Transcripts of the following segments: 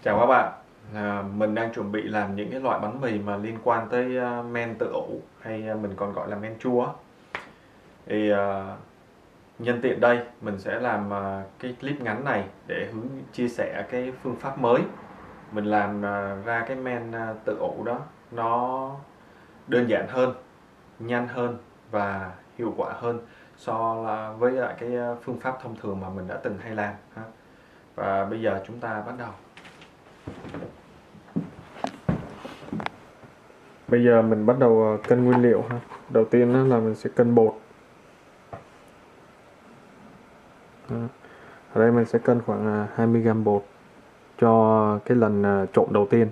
Chào các bạn, mình đang chuẩn bị làm những cái loại bánh mì mà liên quan tới men tự ủ hay mình còn gọi là men chua. Thì nhân tiện đây mình sẽ làm cái clip ngắn này để chia sẻ cái phương pháp mới mình làm ra cái men tự ủ đó. Nó đơn giản hơn, nhanh hơn và hiệu quả hơn với lại cái phương pháp thông thường mà mình đã từng hay làm ha. Và bây giờ chúng ta bắt đầu. Bây giờ mình bắt đầu cân nguyên liệu ha. Đầu tiên là mình sẽ cân bột. Ở đây mình sẽ cân khoảng 20g bột cho cái lần trộn đầu tiên.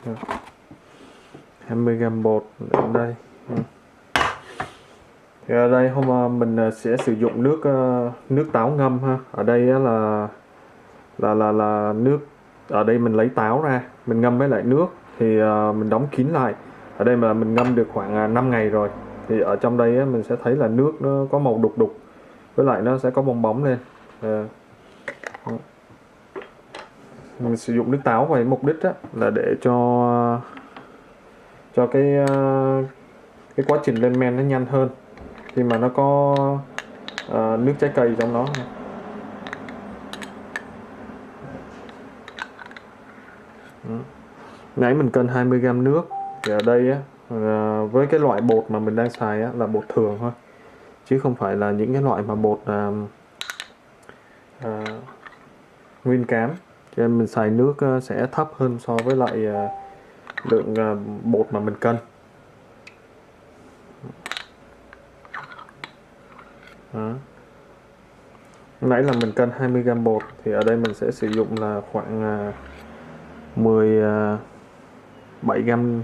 Đó. 20g bột đến đây. Thì ở đây mình sẽ sử dụng nước táo ngâm ha. Ở đây là nước, ở đây mình lấy táo ra, mình ngâm với lại nước thì mình đóng kín lại. Ở đây mà mình ngâm được khoảng 5 ngày rồi. Thì ở trong đây mình sẽ thấy là nước nó có màu đục đục, với lại nó sẽ có bong bóng lên. Mình sử dụng nước táo với mục đích là để cho cái quá trình lên men nó nhanh hơn khi mà nó có nước trái cây trong đó. Nãy mình cân 20g nước, thì ở đây với cái loại bột mà mình đang xài là bột thường thôi, chứ không phải là những cái loại mà bột nguyên cám, cho nên mình xài nước sẽ thấp hơn so với lại lượng bột mà mình cân. Đó. Nãy là mình cân 20g bột, thì ở đây mình sẽ sử dụng là khoảng 17g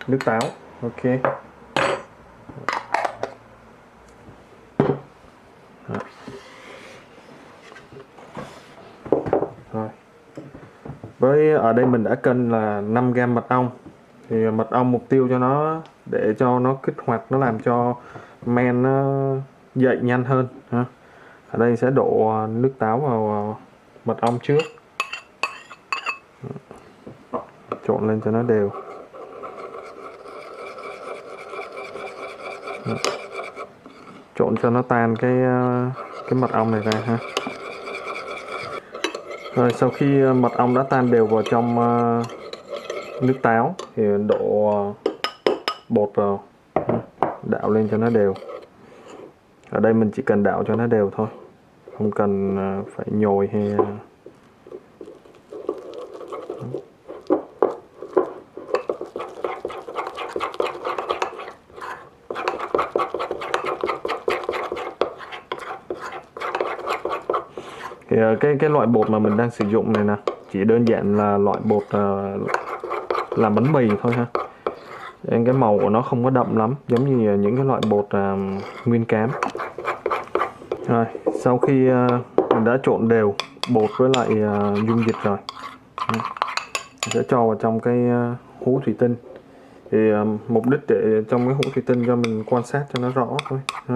nước táo. Ok. Đó. Rồi. Với ở đây mình đã cân là 5g mật ong. Thì mật ong mục tiêu cho nó để cho nó kích hoạt, nó làm cho men nó dậy nhanh hơn ha. Ở đây sẽ đổ nước táo vào mật ong trước, trộn lên cho nó đều. Trộn cho nó tan cái mật ong này ra ha. Rồi sau khi mật ong đã tan đều vào trong nước táo thì đổ bột vào, đảo lên cho nó đều. Ở đây mình chỉ cần đảo cho nó đều thôi, không cần phải nhồi hay thì cái loại bột mà mình đang sử dụng này nè, chỉ đơn giản là loại bột làm bánh mì thôi ha. Nên cái màu của nó không có đậm lắm, giống như những cái loại bột nguyên cám. Rồi sau khi mình đã trộn đều bột với lại dung dịch rồi, mình sẽ cho vào trong cái hũ thủy tinh. Thì mục đích để trong cái hũ thủy tinh cho mình quan sát cho nó rõ thôi ha.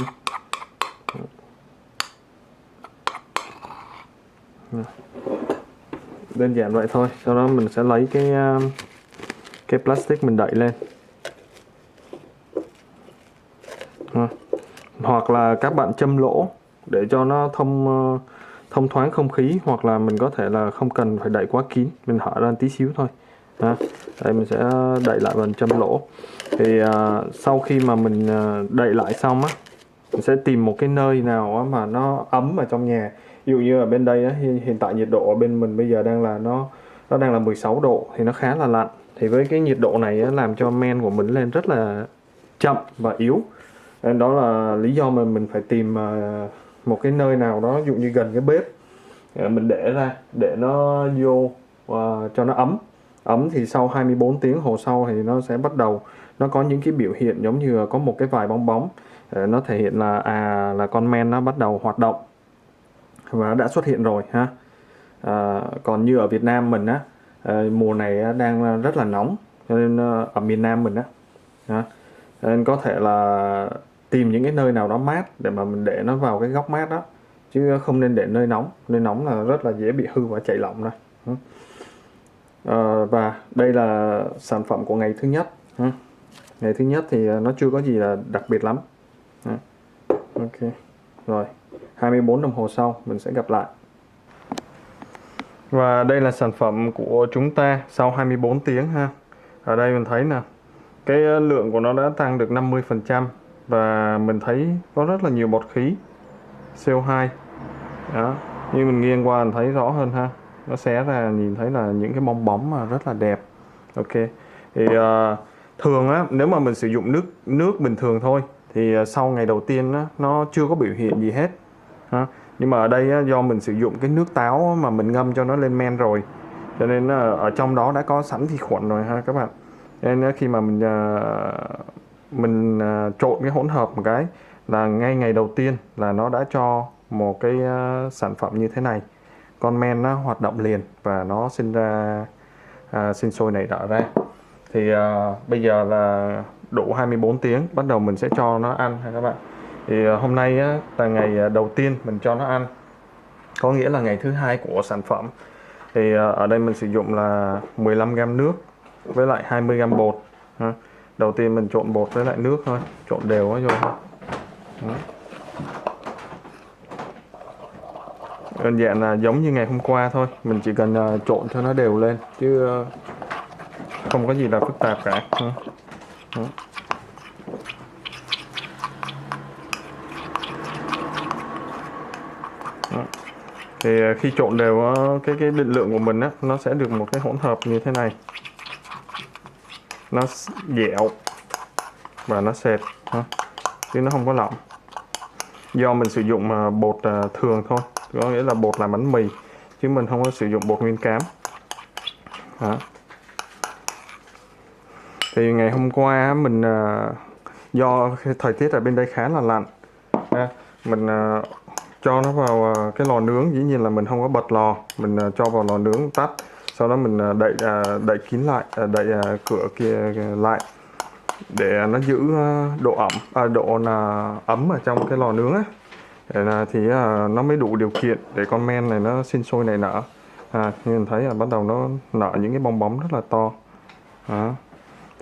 Đơn giản vậy thôi. Sau đó mình sẽ lấy cái plastic mình đậy lên. Hoặc là các bạn châm lỗ để cho nó thông thoáng không khí, hoặc là mình có thể là không cần phải đậy quá kín, mình hở ra tí xíu thôi. Đây mình sẽ đậy lại bằng châm lỗ. Thì sau khi mà mình đậy lại xong mình sẽ tìm một cái nơi nào mà nó ấm ở trong nhà. Ví dụ như ở bên đây hiện tại nhiệt độ ở bên mình bây giờ đang là nó đang là 16 độ, thì nó khá là lạnh. Thì với cái nhiệt độ này làm cho men của mình lên rất là chậm và yếu. Nên đó là lý do mà mình phải tìm một cái nơi nào đó, ví dụ như gần cái bếp, mình để ra để nó vô cho nó ấm. Thì sau 24 tiếng hồ sau thì nó sẽ bắt đầu, nó có những cái biểu hiện giống như có một cái vài bong bóng, nó thể hiện là là con men nó bắt đầu hoạt động và đã xuất hiện rồi ha. Còn như ở Việt Nam mình mùa này đang rất là nóng, cho nên ở miền Nam mình nên có thể là tìm những cái nơi nào đó mát để mà mình để nó vào cái góc mát đó, chứ không nên để nơi nóng là rất là dễ bị hư và chảy lỏng này. Và đây là sản phẩm của ngày thứ nhất. Ngày thứ nhất thì nó chưa có gì là đặc biệt lắm. Ok, rồi 24 đồng hồ sau mình sẽ gặp lại. Và đây là sản phẩm của chúng ta sau 24 tiếng ha. Ở đây mình thấy nè, cái lượng của nó đã tăng được 50% và mình thấy có rất là nhiều bọt khí CO2. Đó, như mình nghiêng qua mình thấy rõ hơn ha. Nó xé ra nhìn thấy là những cái bong bóng mà rất là đẹp. Ok. Thì thường á, nếu mà mình sử dụng nước bình thường thôi thì sau ngày đầu tiên á, nó chưa có biểu hiện gì hết. Nhưng mà ở đây á, do mình sử dụng cái nước táo mà mình ngâm cho nó lên men rồi, cho nên ở trong đó đã có sẵn vi khuẩn rồi ha các bạn. Nên khi mà mình trộn cái hỗn hợp một cái là ngay ngày đầu tiên là nó đã cho một cái sản phẩm như thế này. Con men nó hoạt động liền và nó sinh sôi nảy nở ra. Thì bây giờ là đủ 24 tiếng bắt đầu mình sẽ cho nó ăn ha các bạn. Thì hôm nay á, là ngày đầu tiên mình cho nó ăn, có nghĩa là ngày thứ hai của sản phẩm. Thì ở đây mình sử dụng là 15g nước với lại 20g bột. Đầu tiên mình trộn bột với lại nước thôi, trộn đều quá rồi. Đơn giản là giống như ngày hôm qua thôi, mình chỉ cần trộn cho nó đều lên chứ không có gì là phức tạp cả. Thì khi trộn đều cái định lượng của mình á, nó sẽ được một cái hỗn hợp như thế này, nó dẻo và nó sệt chứ nó không có lỏng. Do mình sử dụng bột thường thôi, có nghĩa là bột làm bánh mì chứ mình không có sử dụng bột nguyên cám. Thì ngày hôm qua mình do thời tiết ở bên đây khá là lạnh, mình cho nó vào cái lò nướng. Dĩ nhiên là mình không có bật lò, mình cho vào lò nướng tắt, sau đó mình đậy kín lại, đậy cửa kia lại để nó giữ độ ấm ở trong cái lò nướng á, thì nó mới đủ điều kiện để con men này nó sinh sôi nảy nở. Như mình thấy là bắt đầu nó nở những cái bong bóng rất là to.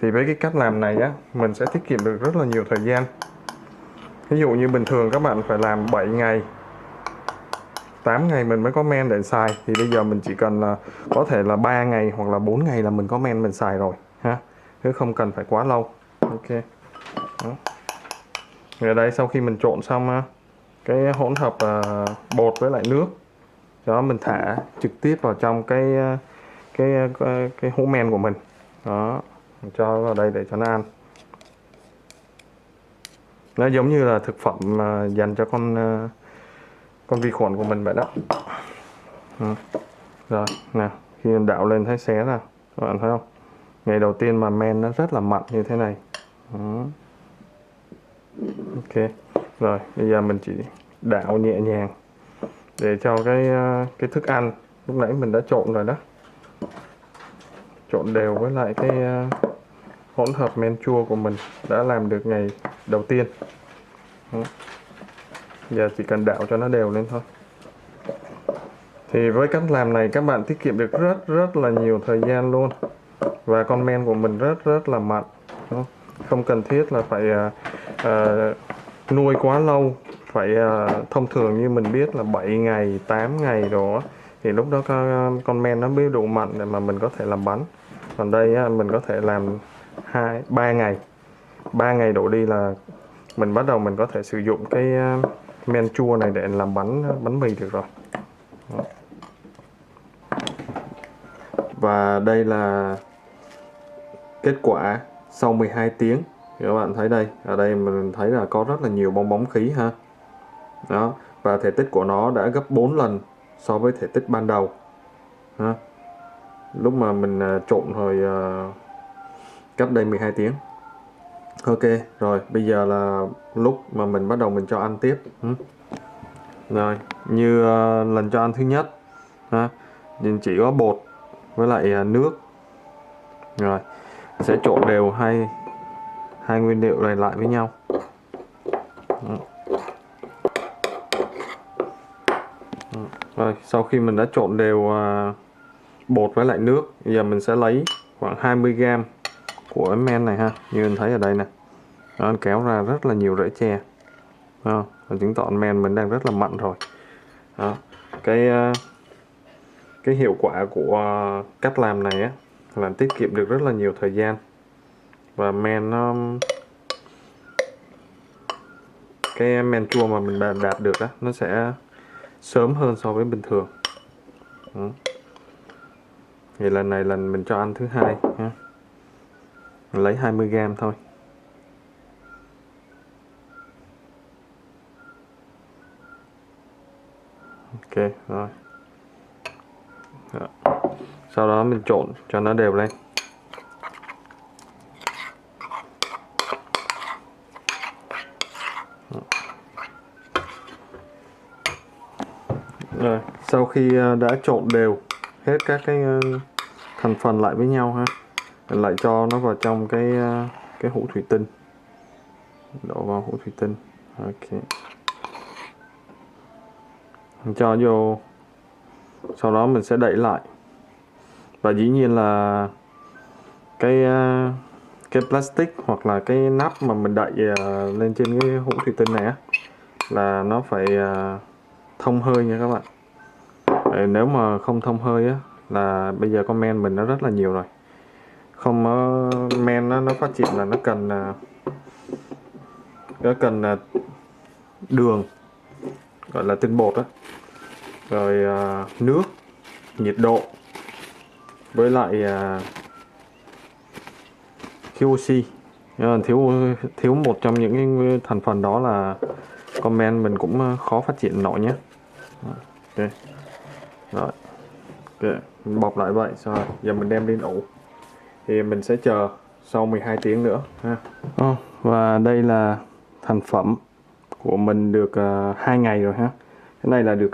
Thì với cái cách làm này á, mình sẽ tiết kiệm được rất là nhiều thời gian. Ví dụ như bình thường các bạn phải làm 7 ngày 8 ngày mình mới có men để xài, thì bây giờ mình chỉ cần là có thể là 3 ngày hoặc là 4 ngày là mình có men mình xài rồi ha, chứ không cần phải quá lâu. Ok. Ở đây sau khi mình trộn xong cái hỗn hợp bột với lại nước đó, mình thả trực tiếp vào trong cái hũ men của mình đó, mình cho vào đây để cho nó ăn. Nó giống như là thực phẩm dành cho con vi khuẩn của mình vậy đó. Rồi nè, khi mình đảo lên thấy xé ra, các bạn thấy không? Ngày đầu tiên mà men nó rất là mặn như thế này. Ok, rồi bây giờ mình chỉ đảo nhẹ nhàng để cho cái thức ăn lúc nãy mình đã trộn rồi đó, trộn đều với lại cái hỗn hợp men chua của mình đã làm được ngày đầu tiên. Giờ chỉ cần đảo cho nó đều lên thôi. Thì với cách làm này các bạn tiết kiệm được rất là nhiều thời gian luôn, và con men của mình rất là mặn. Không cần thiết là phải nuôi quá lâu, phải thông thường như mình biết là 7 ngày 8 ngày rồi thì lúc đó con men nó mới đủ mặn để mà mình có thể làm bánh. Còn đây mình có thể làm 3 ngày 3 ngày đổ đi là mình bắt đầu mình có thể sử dụng cái men chua này để làm bánh mì được rồi. Và đây là kết quả sau 12 tiếng. Thì các bạn thấy đây, ở đây mình thấy là có rất là nhiều bong bóng khí ha. Đó, và thể tích của nó đã gấp 4 lần so với thể tích ban đầu ha. Lúc mà mình trộn rồi cách đây 12 tiếng. Ok, rồi bây giờ là lúc mà mình bắt đầu mình cho ăn tiếp. Rồi, như lần cho ăn thứ nhất ha, mình chỉ có bột với lại nước. Rồi, sẽ trộn đều hai nguyên liệu này lại với nhau. Rồi sau khi mình đã trộn đều bột với lại nước, bây giờ mình sẽ lấy khoảng 20g của men này ha, như mình thấy ở đây nè, nó kéo ra rất là nhiều rễ chè, chứng tỏ men mình đang rất là mặn rồi. Đó. Cái hiệu quả của cách làm này á là tiết kiệm được rất là nhiều thời gian, và men nó, cái men chua mà mình đạt được á, nó sẽ sớm hơn so với bình thường. Thì lần này mình cho ăn thứ hai ha. Mình lấy 20g thôi. Ok rồi. Đó. Sau đó mình trộn cho nó đều lên. Rồi sau khi đã trộn đều hết các cái thành phần lại với nhau ha, mình lại cho nó vào trong cái hũ thủy tinh, đổ vào hũ thủy tinh. Ok, mình cho vô, sau đó mình sẽ đậy lại, và dĩ nhiên là cái plastic hoặc là cái nắp mà mình đậy lên trên cái hũ thủy tinh này á, là nó phải thông hơi nha các bạn. Nếu mà không thông hơi á, là bây giờ con men mình nó rất là nhiều rồi, không men nó phát triển là nó cần đường, gọi là tinh bột á, rồi nước, nhiệt độ, với lại thiếu oxy. Thiếu một trong những cái thành phần đó là con men mình cũng khó phát triển nổi nhé. Ok rồi, ok, mình bọc lại vậy. Rồi giờ mình đem lên ủ, thì mình sẽ chờ sau 12 tiếng nữa ha. Và đây là thành phẩm của mình được 2 ngày rồi ha. Cái này là được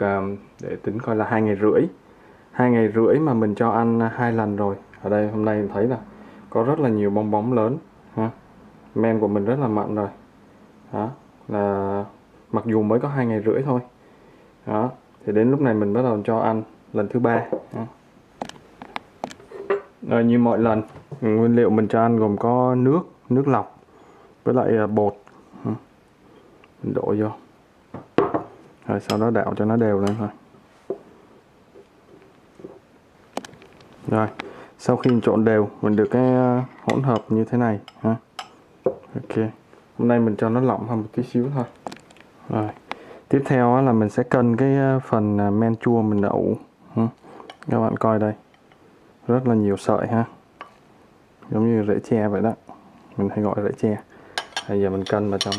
để tính coi là 2 ngày rưỡi. 2 ngày rưỡi mà mình cho ăn 2 lần rồi. Ở đây hôm nay mình thấy là có rất là nhiều bong bóng lớn ha. Men của mình rất là mặn rồi. Đó, là mặc dù mới có 2 ngày rưỡi thôi. Đó, thì đến lúc này mình bắt đầu cho ăn lần thứ 3. Rồi, như mọi lần, nguyên liệu mình cho ăn gồm có nước lọc với lại bột. Mình đổ vô. Rồi sau đó đảo cho nó đều lên thôi. Rồi, sau khi trộn đều, mình được cái hỗn hợp như thế này ha. Ok, hôm nay mình cho nó lỏng hơn một tí xíu thôi. Rồi, tiếp theo là mình sẽ cân cái phần men chua mình đã ủ. Các bạn coi đây, rất là nhiều sợi ha, giống như rễ tre vậy đó, mình hay gọi rễ tre. Bây giờ mình cân vào trong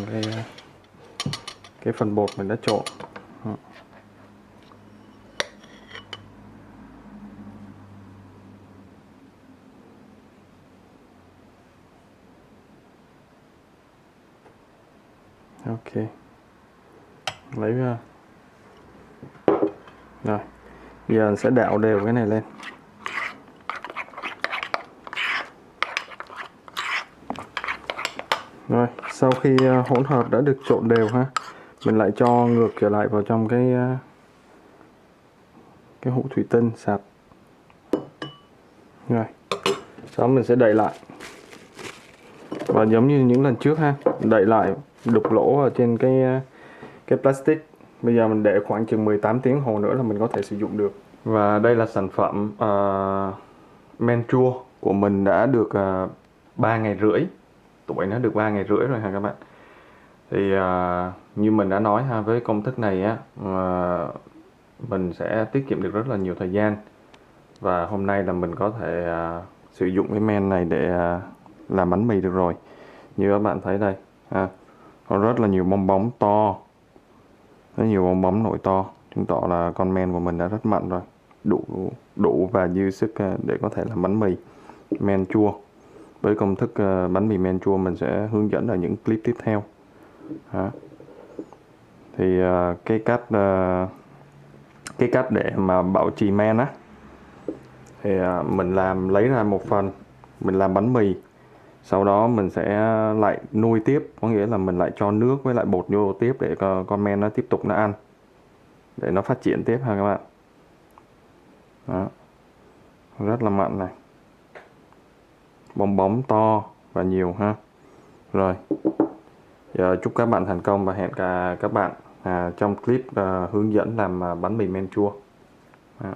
cái phần bột mình đã trộn. Ok, lấy ra. Rồi, giờ mình sẽ đảo đều cái này lên. Rồi, sau khi hỗn hợp đã được trộn đều ha, mình lại cho ngược trở lại vào trong cái hũ thủy tinh sạch. Rồi, sau đó mình sẽ đậy lại. Và giống như những lần trước ha, đậy lại đục lỗ ở trên cái plastic. Bây giờ mình để khoảng chừng 18 tiếng hồ nữa là mình có thể sử dụng được. Và đây là sản phẩm men chua của mình đã được 3 ngày rưỡi. Tuổi nó được 3 ngày rưỡi rồi ha các bạn. Thì như mình đã nói ha, với công thức này á, mình sẽ tiết kiệm được rất là nhiều thời gian. Và hôm nay là mình có thể sử dụng cái men này để làm bánh mì được rồi. Như các bạn thấy đây ha, có rất là nhiều bong bóng to, rất nhiều bong bóng nổi to, chứng tỏ là con men của mình đã rất mặn rồi, đủ và dư sức để có thể làm bánh mì men chua. Với công thức bánh mì men chua mình sẽ hướng dẫn ở những clip tiếp theo. Thì cái cách để mà bảo trì men á, thì mình lấy ra một phần, mình làm bánh mì, Sau đó mình sẽ lại nuôi tiếp, có nghĩa là mình lại cho nước với lại bột vô tiếp để con men nó tiếp tục nó ăn, để nó phát triển tiếp ha các bạn. Đó. Rất là mặn này, bong bóng to và nhiều ha. Rồi, giờ chúc các bạn thành công và hẹn các bạn trong clip hướng dẫn làm bánh mì men chua. Đó.